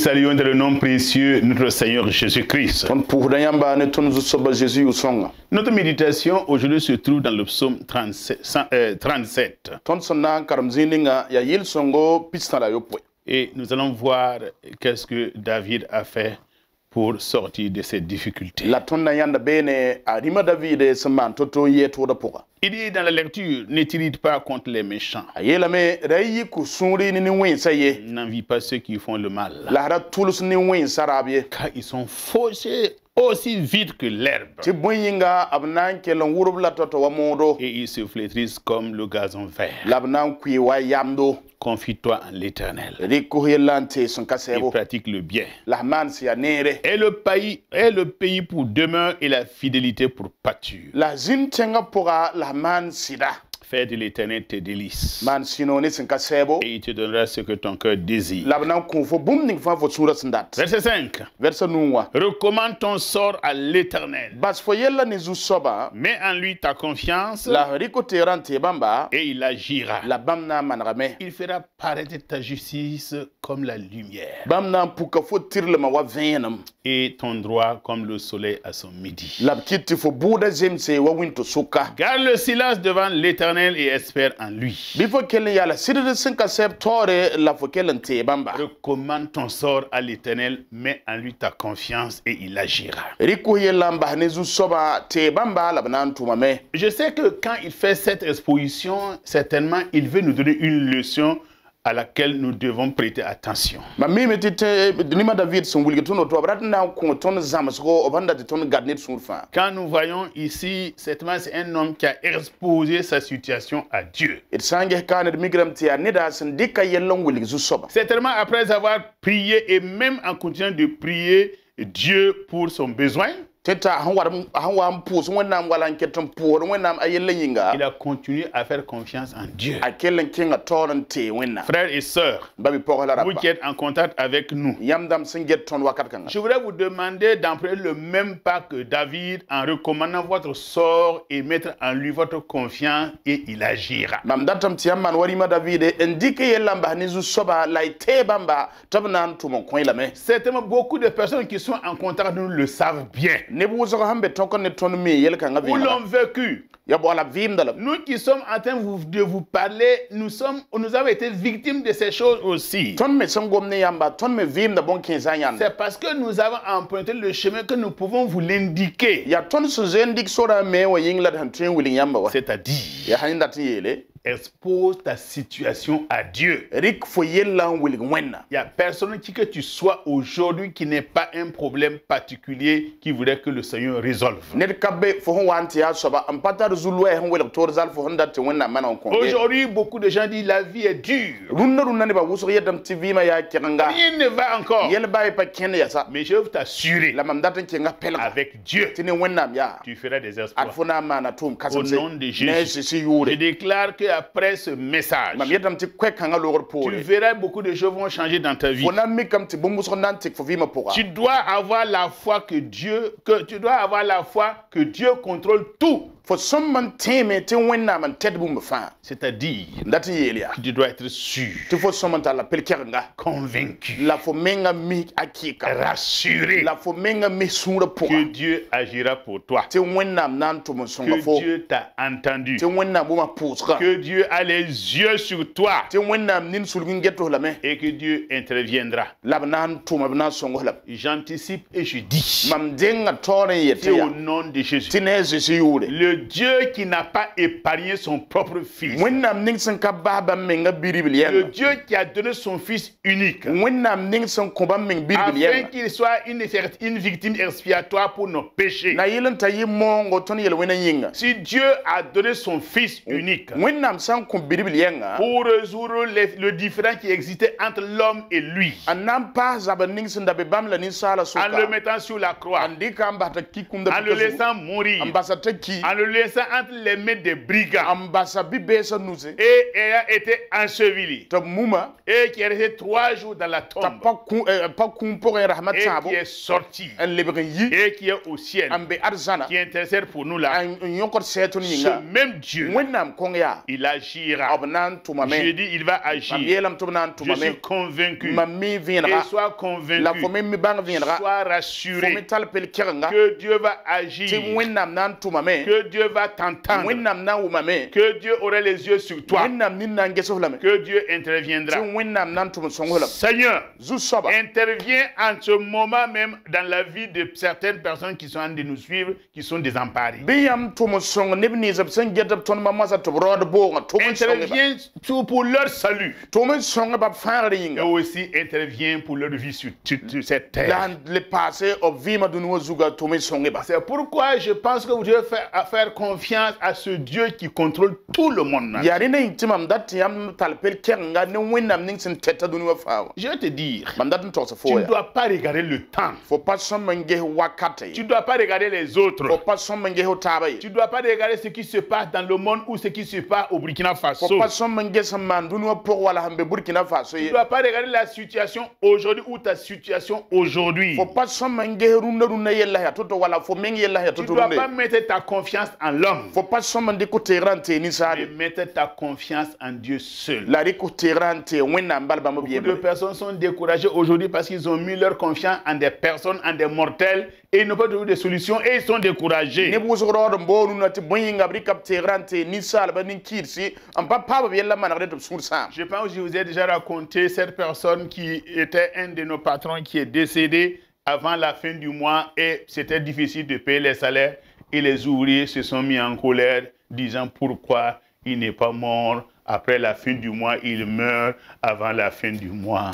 saluons dans le nom précieux de notre Seigneur Jésus-Christ. Notre méditation aujourd'hui se trouve dans le psaume 37. Et nous allons voir qu'est-ce que David a fait pour sortir de ces difficultés. Il dit dans la lecture, ne t'irrite pas contre les méchants. N'envie pas ceux qui font le mal. Car ils sont fauchés aussi vite que l'herbe. Et ils se flétrissent comme le gazon vert. Confie-toi en l'Éternel. Et pratique le bien. Et le pays pour demeure et la fidélité pour pâture. Fais de l'Éternel tes délices. Et il te donnera ce que ton cœur désire. Verset 5. Recommande ton sort à l'Éternel. Mets en lui ta confiance. Et il agira. Il fera paraître ta justice comme la lumière. Et ton droit comme le soleil à son midi. Garde le silence devant l'Éternel et espère en lui. Recommande ton sort à l'Éternel, mets en lui ta confiance et il agira. Je sais que quand il fait cette exposition, certainement il veut nous donner une leçon à laquelle nous devons prêter attention. Quand nous voyons ici, c'est un homme qui a exposé sa situation à Dieu. Certainement après avoir prié et même en continuant de prier Dieu pour son besoin, il a continué à faire confiance en Dieu. Frères et sœurs, vous qui êtes en contact avec nous, je voudrais vous demander d'emprunter le même pas que David en recommandant votre sort et mettre en lui votre confiance et il agira. Certainement beaucoup de personnes qui sont en contact avec nous le savent bien. Ou l'ont vécu. Nous qui sommes en train de vous parler, nous avons été victimes de ces choses aussi. C'est parce que nous avons emprunté le chemin que nous pouvons vous l'indiquer. C'est-à-dire, expose ta situation à Dieu. Il n'y a personne que tu sois aujourd'hui qui n'ait pas un problème particulier qui voudrait que le Seigneur résolve. Aujourd'hui, beaucoup de gens disent la vie est dure. Rien ne va encore. Mais je veux t'assurer, avec Dieu, tu feras des exploits. Au nom de Jésus, je déclare que après ce message, tu verras beaucoup de choses vont changer dans ta vie. Tu dois avoir la foi que Dieu contrôle tout. C'est-à-dire que tu dois être sûr, convaincu, rassuré que Dieu agira pour toi, que Dieu t'a entendu, que Dieu a les yeux sur toi et que Dieu interviendra. J'anticipe et je dis, c'est au nom de Jésus, le Dieu qui n'a pas épargné son propre fils, le Dieu qui a donné son fils unique afin qu'il soit une victime expiatoire pour nos péchés. Si Dieu a donné son fils unique pour résoudre le différend qui existait entre l'homme et lui, en le mettant sur la croix, en le laissant mourir, en le le laissant entre les mains des brigands. Et elle a été ensevelie. Et qui est resté 3 jours dans la tombe. Et qui est sorti. Et qui est au ciel. Qui intercède pour nous là. Ce même Dieu, il agira. Je dis, il va agir. Je suis convaincu. Et sois convaincu. Sois rassuré que Dieu va agir. Que Dieu va t'entendre. Que Dieu aura les yeux sur toi. Que Dieu interviendra. Seigneur, interviens en ce moment même dans la vie de certaines personnes qui sont en train de nous suivre, qui sont désemparées. Interviens pour leur salut. Et aussi interviens pour leur vie sur cette terre. C'est pourquoi je pense que vous devez faire confiance à ce Dieu qui contrôle tout le monde. Je vais te dire, tu ne dois pas regarder le temps. Tu ne dois pas regarder les autres. Tu ne dois pas regarder ce qui se passe dans le monde ou ce qui se passe au Burkina Faso. Tu ne dois pas regarder la situation aujourd'hui ou ta situation aujourd'hui. Tu ne dois pas mettre ta confiance en l'homme. Mais mettre ta confiance en Dieu seul. Beaucoup de personnes sont découragées aujourd'hui parce qu'ils ont mis leur confiance en des personnes, en des mortels, et ils n'ont pas trouvé de solution et ils sont découragés. Je pense que je vous ai déjà raconté cette personne qui était un de nos patrons qui est décédé avant la fin du mois et c'était difficile de payer les salaires et les ouvriers se sont mis en colère disant pourquoi il n'est pas mort. Après la fin du mois, il meurt avant la fin du mois.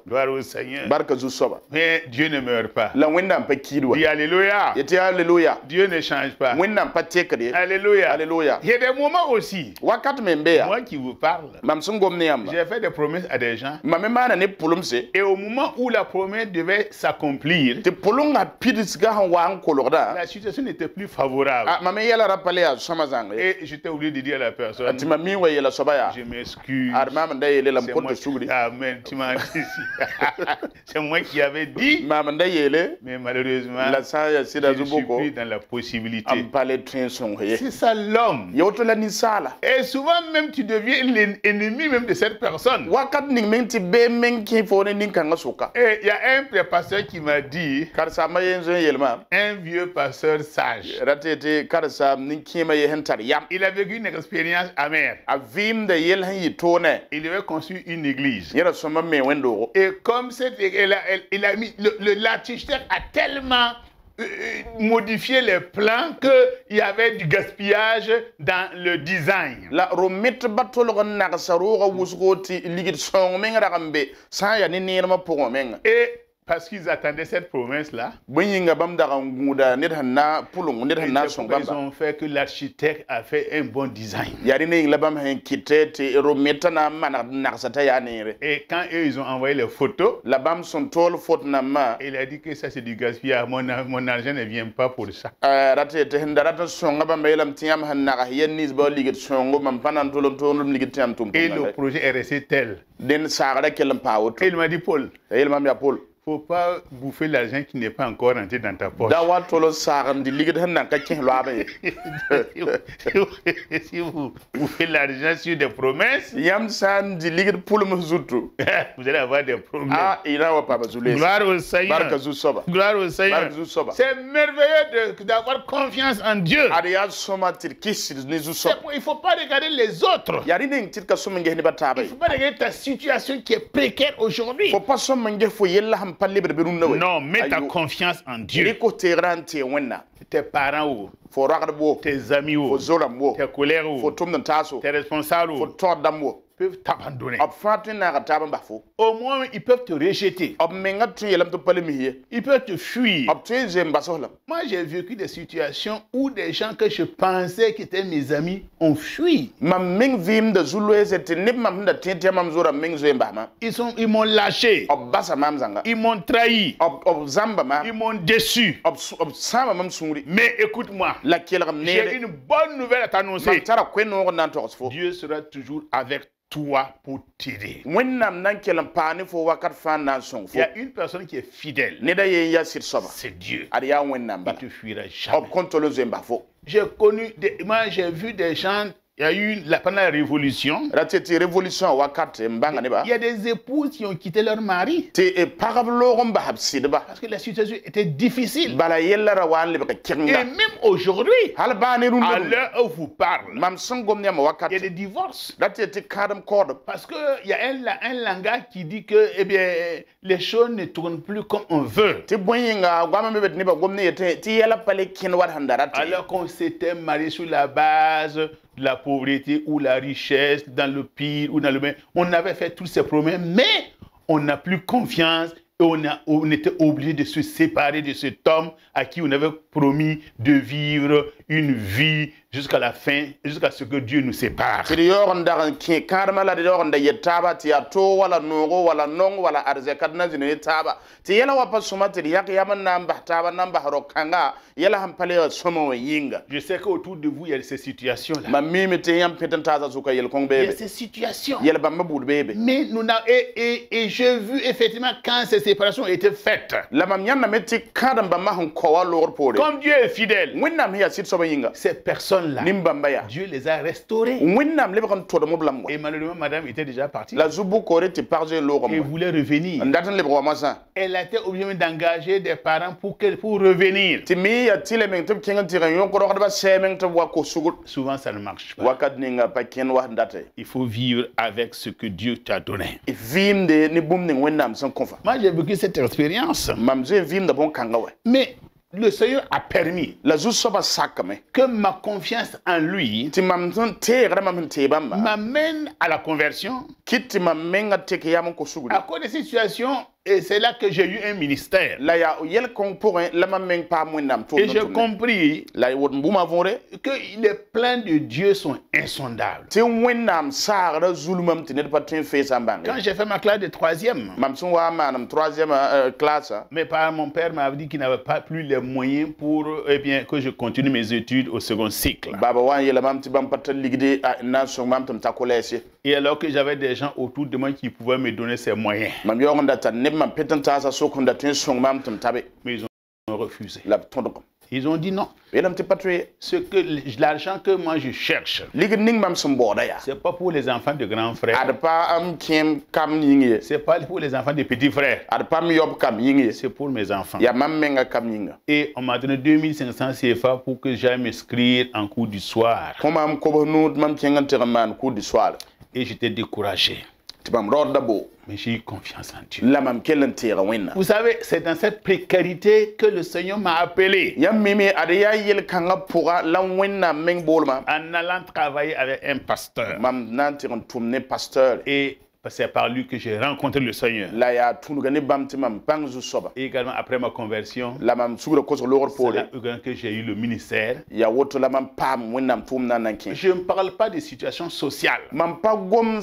Gloire au Seigneur. Mais Dieu ne meurt pas. Dis alléluia. Dieu ne change pas. Alléluia. Il y a des moments aussi. Moi qui vous parle, j'ai fait des promesses à des gens. Et au moment où la promesse devait s'accomplir, la situation n'était plus favorable. Et j'étais obligé de dire à la personne, je m'excuse. Amen, tu m'as dit. C'est moi qui avais dit. Mais malheureusement, je ne suis plus dans la possibilité. C'est ça l'homme. Et souvent même tu deviens l'ennemi même de cette personne. Et il y a un pasteur qui m'a dit, un vieux pasteur sage, il a vécu une expérience amère. Il devait construire une église. Et comme il a mis l'architecte a tellement modifié les plans qu'il y avait du gaspillage dans le design. Et parce qu'ils attendaient cette promesse-là, ils ont fait que l'architecte a fait un bon design. Et quand eux, ils ont envoyé les photos, il a dit que ça c'est du gaspillage. Mon argent ne vient pas pour ça. Et le projet est resté tel. Et il m'a dit, Paul, faut pas bouffer l'argent qui n'est pas encore rentré dans ta poche. Si vous bouffez l'argent sur des promesses, vous allez avoir des problèmes. Gloire au Seigneur. Gloire au Seigneur. C'est merveilleux d'avoir confiance en Dieu. Il ne faut pas regarder les autres. Il ne faut pas regarder ta situation qui est précaire aujourd'hui. Non, mets ta confiance en Dieu. Tes parents, tes amis, tes collègues, tes responsables, peuvent t'abandonner. Au moins, ils peuvent te rejeter. Ils peuvent te fuir. Moi, j'ai vécu des situations où des gens que je pensais qui étaient mes amis ont fui. Ils m'ont lâché. Ils m'ont trahi. Ils m'ont déçu. Mais écoute-moi, j'ai une bonne nouvelle à t'annoncer. Dieu sera toujours avec toi pour t'aider. Il y a une personne qui est fidèle. C'est Dieu. Il ne te fuira jamais. J'ai vu des gens. Il y a eu, pendant la révolution, il y a des épouses qui ont quitté leur mari. Parce que la situation était difficile. Et même aujourd'hui, à l'heure où vous parle, il y a des divorces. Parce qu'il y a un langage qui dit que les choses ne tournent plus comme on veut. Alors qu'on s'était marié sur la base la pauvreté ou la richesse, dans le pire ou dans le bien. On avait fait tous ces promesses, mais on n'a plus confiance et on était obligé de se séparer de cet homme à qui on avait promis de vivre une vie jusqu'à la fin, jusqu'à ce que Dieu nous sépare. Je sais qu'autour de vous, il y a ces situations-là. Il y a ces situations. Mais nous et j'ai vu effectivement quand ces séparations étaient faites. Comme Dieu est fidèle, ces personnes-là, Dieu les a restaurées. Et malheureusement, madame était déjà partie. Et voulait revenir. Elle a été obligée d'engager des parents pour revenir. Souvent, ça ne marche pas. Il faut vivre avec ce que Dieu t'a donné. Moi, j'ai vécu cette expérience. Mais le Seigneur a permis que ma confiance en lui m'amène à la conversion. À cause de cette situation, et c'est là que j'ai eu un ministère. Et j'ai compris que les plans de Dieu sont insondables. Quand j'ai fait ma classe de 3e, mon père m'avait dit qu'il n'avait pas plus les moyens pour que je continue mes études au second cycle. Et alors que j'avais des gens autour de moi qui pouvaient me donner ces moyens. Mais ils ont refusé. Ils ont dit non. L'argent que moi je cherche, c'est pas pour les enfants de grands frères. C'est pas pour les enfants de petits frères. C'est pour mes enfants. Et on m'a donné 2500 CFA pour que j'aille m'inscrire en cours du soir. Et j'étais découragé. Mais j'ai eu confiance en Dieu. Vous savez, c'est dans cette précarité que le Seigneur m'a appelé. En allant travailler avec un pasteur. Et c'est par lui que j'ai rencontré le Seigneur. Et également après ma conversion, c'est là que j'ai eu le ministère. Je ne parle pas des situations sociales. Non, non.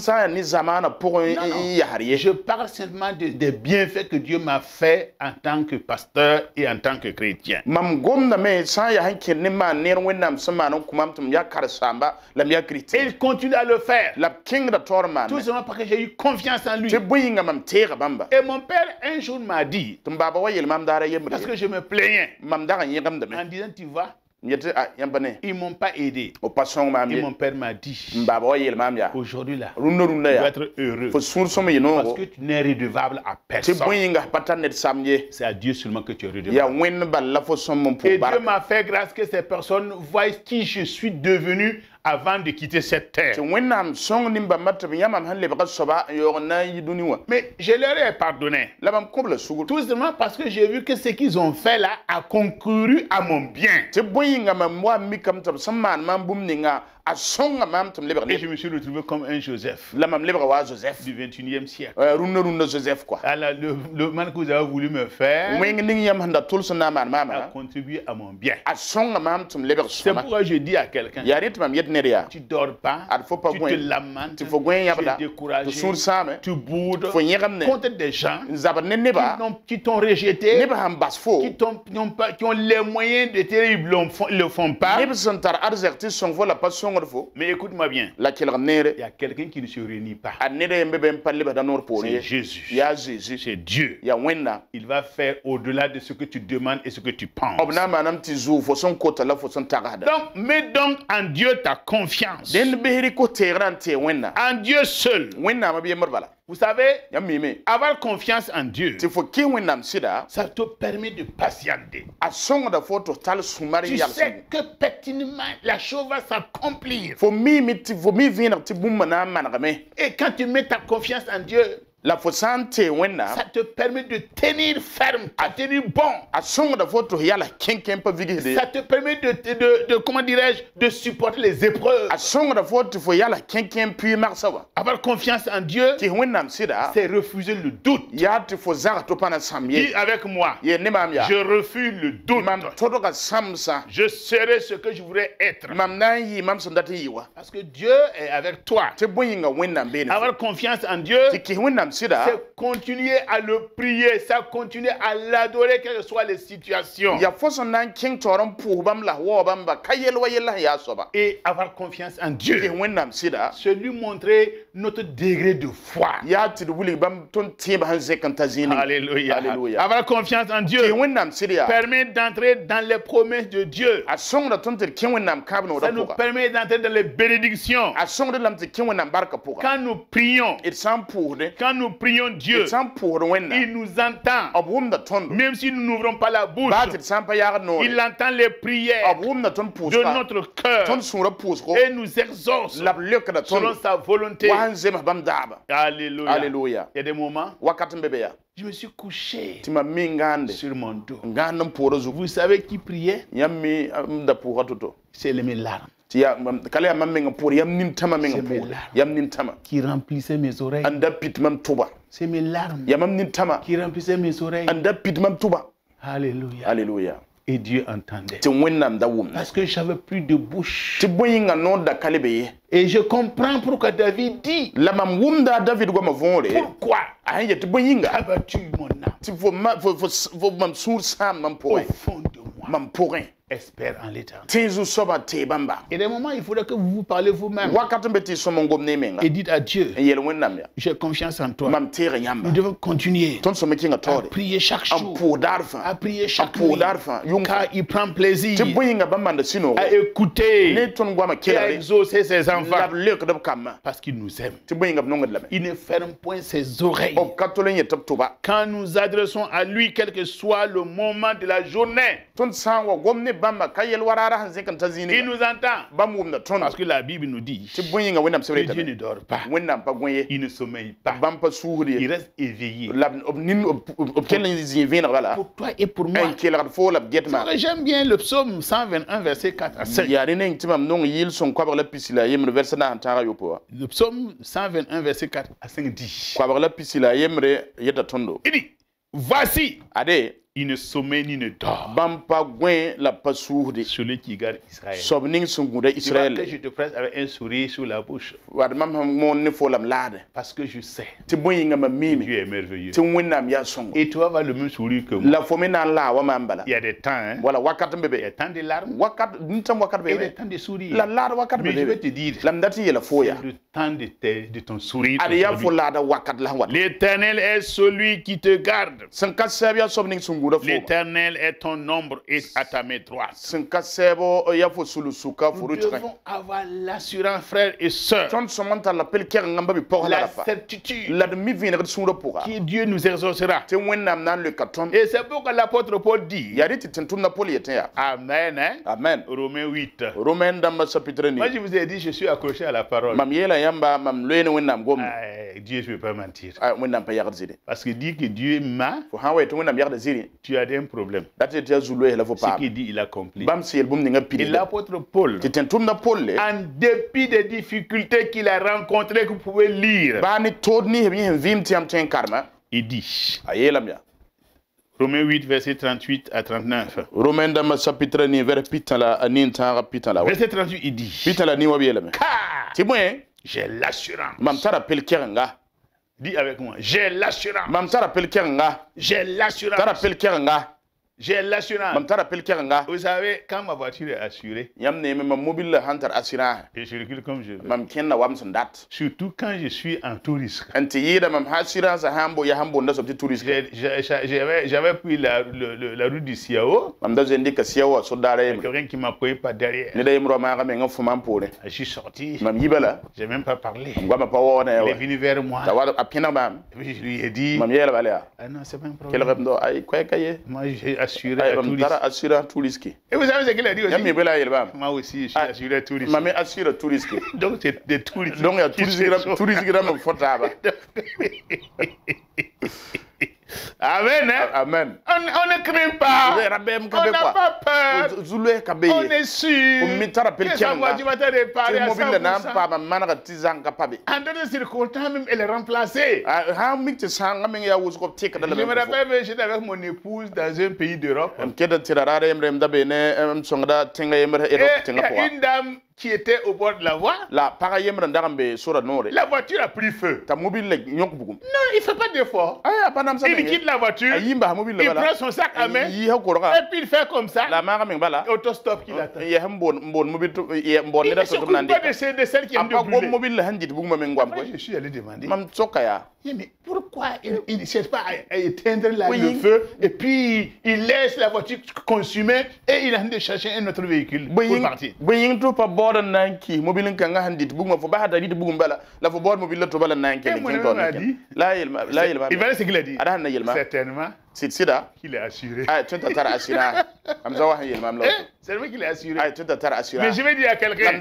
Je parle simplement des bienfaits que Dieu m'a fait en tant que pasteur et en tant que chrétien. Et il continue à le faire. Tout simplement parce que j'ai eu confiance en lui. Et mon père un jour m'a dit, parce que je me plaignais, en disant tu vois, ils m'ont pas aidé. Et mon père m'a dit, aujourd'hui là, tu dois être heureux. Parce que tu n'es redevable à personne. C'est à Dieu seulement que tu es redevable. Et Dieu m'a fait grâce que ces personnes voient qui je suis devenu avant de quitter cette terre. Mais je leur ai pardonné. Tout simplement parce que j'ai vu que ce qu'ils ont fait là a concouru à mon bien. Et je me suis retrouvé comme un Joseph du 21e siècle. Alors, le mal que vous avez voulu me faire a contribué à mon bien. C'est pourquoi je dis à quelqu'un, tu ne dors pas, tu te lamentes, tu es découragé, tu boudes contre des gens qui t'ont rejeté, qui ont les moyens de te ils ne le font pas. Mais écoute-moi bien, il y a quelqu'un qui ne se réunit pas. C'est Jésus, c'est Dieu. Il va faire au-delà de ce que tu demandes et ce que tu penses. Donc, mets donc en Dieu ta confiance. En Dieu seul. Vous savez, avoir confiance en Dieu, ça te permet de patienter. Tu sais que pertinemment la chose va s'accomplir. Et quand tu mets ta confiance en Dieu, ça te permet de tenir ferme, de tenir bon. Ça te permet de comment dirais-je, de supporter les épreuves. Avoir confiance en Dieu, c'est refuser le doute. Dis avec moi, je refuse le doute. Je serai ce que je voudrais être. Parce que Dieu est avec toi. Avoir confiance en Dieu, c'est continuer à le prier, c'est continuer à l'adorer, quelles que soient les situations. Et avoir confiance en Dieu, c'est lui montrer notre degré de foi. Alléluia. Alléluia. Avoir confiance en Dieu permet d'entrer dans les promesses de Dieu. Ça nous permet d'entrer dans les bénédictions. Quand nous prions, Dieu, il nous entend. Même si nous n'ouvrons pas la bouche, il entend les prières de notre cœur et nous exauce selon sa volonté. Alléluia. Alléluia. Il y a des moments, je me suis couché sur mon dos. Vous savez qui priait? C'est mes larmes. C'est mes larmes qui remplissaient mes oreilles. C'est mes larmes qui remplissaient mes oreilles. Alléluia. Alléluia. Et Dieu entendait. Parce que j'avais plus de bouche. Et je comprends pourquoi David dit. Pourquoi as-tu mon âme au fond de moi? Espère en l'éternel. Et des moments, il faudrait que vous vous parlez vous-même. Et dites à Dieu, j'ai confiance en toi. Nous devons continuer à prier chaque jour, à prier chaque nuit, car il prend plaisir à écouter et à exaucer ses enfants. Parce qu'il nous aime. Il ne ferme point ses oreilles quand nous adressons à lui, quel que soit le moment de la journée. Il nous entend. Parce que la Bible nous dit que Dieu ne dort pas. Il ne sommeille pas. Il reste éveillé. Pour toi et pour moi. J'aime bien le psaume 121, verset 4 à 5. Le psaume 121, verset 4 à 5 dit. Il dit, voici. Il ne sommeille ni ne dort. Celui qui garde Israël. Que je te presse avec un sourire sur la bouche. Parce que je sais. Dieu est merveilleux. Et toi, va le même sourire que moi. Il y a des temps, hein? Il y a temps de larmes. Et des temps de sourire. Mais je vais te dire, c'est le temps de ton sourire. L'Éternel est celui qui te garde. L'Éternel est ton ombre et à ta main droite. Nous devons avoir l'assurance, frères et sœurs, la certitude que Dieu nous exaucera. Et c'est pourquoi l'apôtre Paul dit, Amen, hein? Amen. Romains 8. Moi je vous ai dit, je suis accroché à la parole. Dieu ne peut pas mentir. Parce que dit que Dieu m'a tu as un problème. Ce qu'il dit, il accomplit. Et l'apôtre Paul, en dépit des difficultés qu'il a rencontrées, que vous pouvez lire, il dit, Romains 8, verset 38 à 39. Verset 38, il dit, car j'ai l'assurance. Dis avec moi, j'ai l'assurance. J'ai l'assurance. J'ai l'assurance. Vous savez, quand ma voiture est assurée, je circule comme je veux. Surtout quand je suis en tout risque. J'avais pris la route du Siao. Quelqu'un qui m'a pris par derrière. Je suis sorti. Je n'ai même pas parlé. Il est venu vers moi. Et puis je lui ai dit, ah non, c'est pas un problème. Moi, j'ai assuré à tout risque. Et vous savez ce qu'il a dit aussi? Moi aussi, je suis assuré à tout risque. Donc, c'est des tout risques. Donc, il y a tout risque dans mon fauteuil. Amen. Hein? Amen. On ne craint pas. On n'a pas peur. On est sûr que sa voiture va te réparer à 100%. En d'autres circonstances, même elle est remplacée. Je me rappelle, j'étais avec mon épouse dans un pays d'Europe. Et il y a une dame qui était au bord de la voie. La voiture a pris feu. Non, il ne fait pas d'effort. Il quitte la voiture, il prend son sac à main, et puis il fait comme ça. Autostop qu'il attend. Il ne s'occupe pas de celle qui est de brûler. Après, je suis allé demander, mais pourquoi il ne cherche pas à éteindre le feu, et puis il laisse la voiture consumée, et il a envie de chercher un autre véhicule pour partir. Il va ce qu'il a dit. Certainement qu'il est assuré. C'est vrai qu'il est assuré. Mais je vais dire à quelqu'un,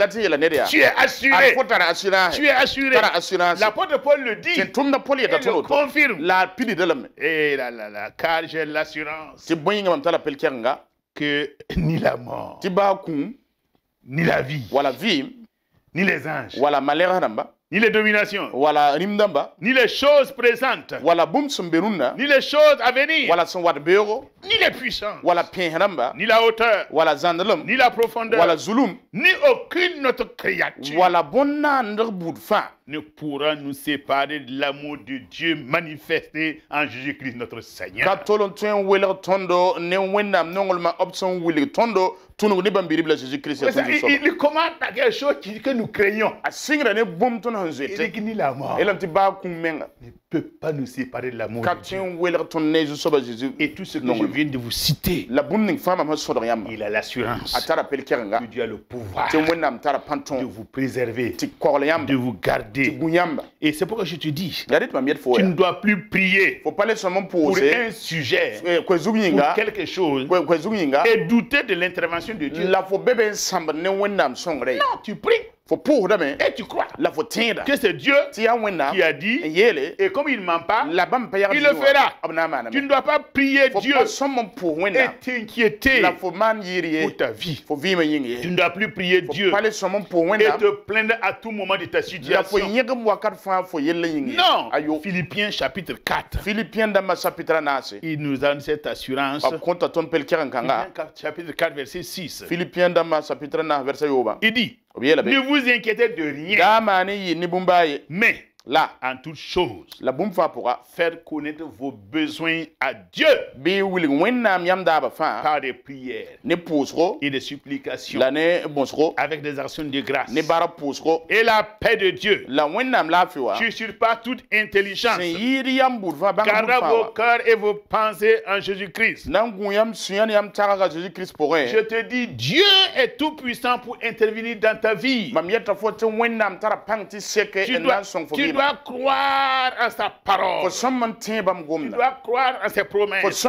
tu es assuré. Tu es assuré. L'apôtre Paul le dit. Et le confirme. Et là, car j'ai l'assurance que ni la mort, ni la vie, ni les anges, ni les dominations, ni les choses présentes, ni les choses à venir, ni les puissances, ni la hauteur, ni la profondeur, ni aucune autre créature ne pourra nous séparer de l'amour de Dieu manifesté en Jésus-Christ notre Seigneur. Il commande à quelque chose que nous craignons. Il dit que ni la mort ne peut pas nous séparer de l'amour de Dieu. Et tout ce que je viens de vous citer, il a l'assurance que Dieu a le pouvoir de vous préserver, de vous garder. Et c'est pourquoi je te dis, tu ne dois plus prier pour un sujet, pour quelque chose, et douter de l'intervention de Dieu. Non, tu pries. Et tu crois que c'est Dieu qui a dit, et comme il ne ment pas, il le fera. Tu ne dois pas prier Dieu et t'inquiéter pour ta vie. Tu ne dois plus prier Dieu et te plaindre à tout moment de ta situation. Non. Philippiens chapitre 4. Il nous donne cette assurance. Philippiens chapitre 4 verset 6. Il dit, ne vous inquiétez de rien, mais en toute chose, faire connaître vos besoins à Dieu par des prières et des supplications avec des actions de grâce. Et la paix de Dieu, qui surpasse toute intelligence, gardera vos cœurs et vos pensées en Jésus-Christ. Je te dis, Dieu est tout puissant pour intervenir dans ta vie. Tu dois croire en sa parole. Tu dois croire en ses promesses.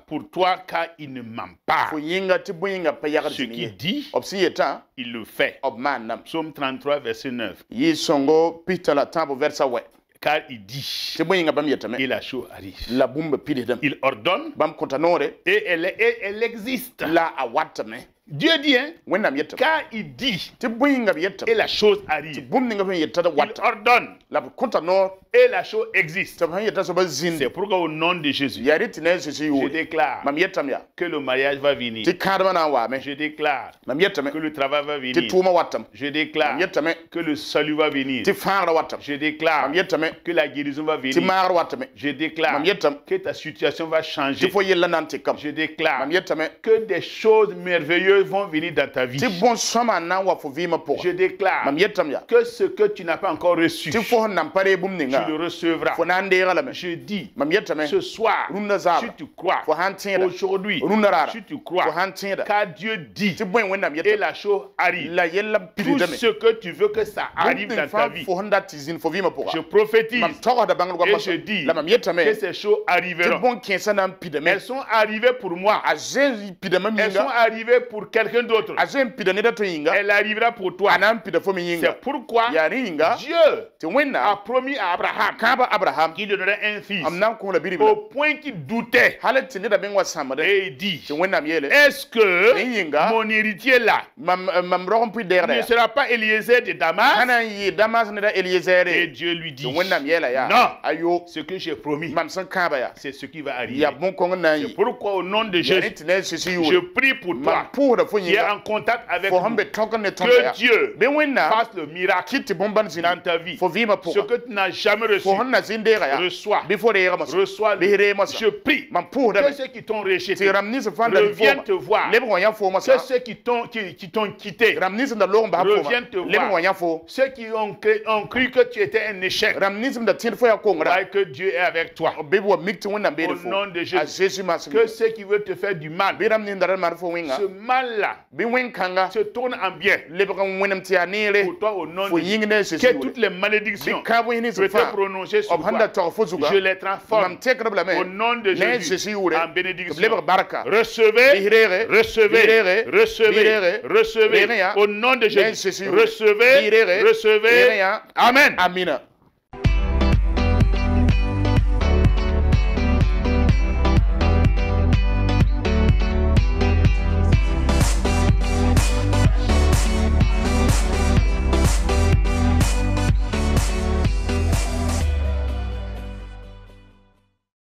Pour toi, car il ne ment pas. Ce qu'il dit, il le fait. Psaume 33, verset 9. Car il dit, et la chose arrive. Il ordonne, et elle existe. Dieu dit, hein, car il dit, et la chose arrive. Il ordonne, et la chose existe. C'est pourquoi au nom de Jésus, je déclare que le mariage va venir. Je déclare que le travail va venir. Je déclare que le salut va venir. Je déclare que la guérison va venir. Je déclare que ta situation va changer. Je déclare que des choses merveilleuses vont venir dans ta vie. Je déclare que ce que tu n'as pas encore reçu, tu le recevras. Je dis, ce soir, si tu crois, aujourd'hui, si tu crois, car Dieu dit, et la chose arrive. Tout ce que tu veux que ça arrive dans ta vie, je prophétise et je dis que ces choses arriveront. Elles sont arrivées pour moi. Elles sont arrivées pour quelqu'un d'autre. Elle arrivera pour toi. C'est pourquoi Dieu a promis à Abraham qu'il donnerait un fils. Au point qu'il doutait. Et il dit, est-ce que mon héritier là ne sera pas Eliezer de Damas? Et Dieu lui dit, non, ce que j'ai promis, c'est ce qui va arriver. C'est pourquoi au nom de Jésus, je prie pour toi qui est en contact avec nous, que Dieu fasse le miracle dans ta vie. Ce que tu n'as jamais reçu, reçois. Je prie que ceux qui t'ont rejeté reviennent te voir. Que ceux qui t'ont quitté reviennent te voir. Ceux qui ont cru que tu étais un échec, que Dieu est avec toi. Au nom de Jésus, que ceux qui veulent te faire du mal, ce mal-là se tourne en bien. Pour toi, au nom de Jésus, que toutes les malédictions que tu as prononcées sur toi, je les transforme au nom de Jésus en bénédiction. Recevez, recevez, recevez, recevez. Au nom de Jésus, recevez, recevez. Amen.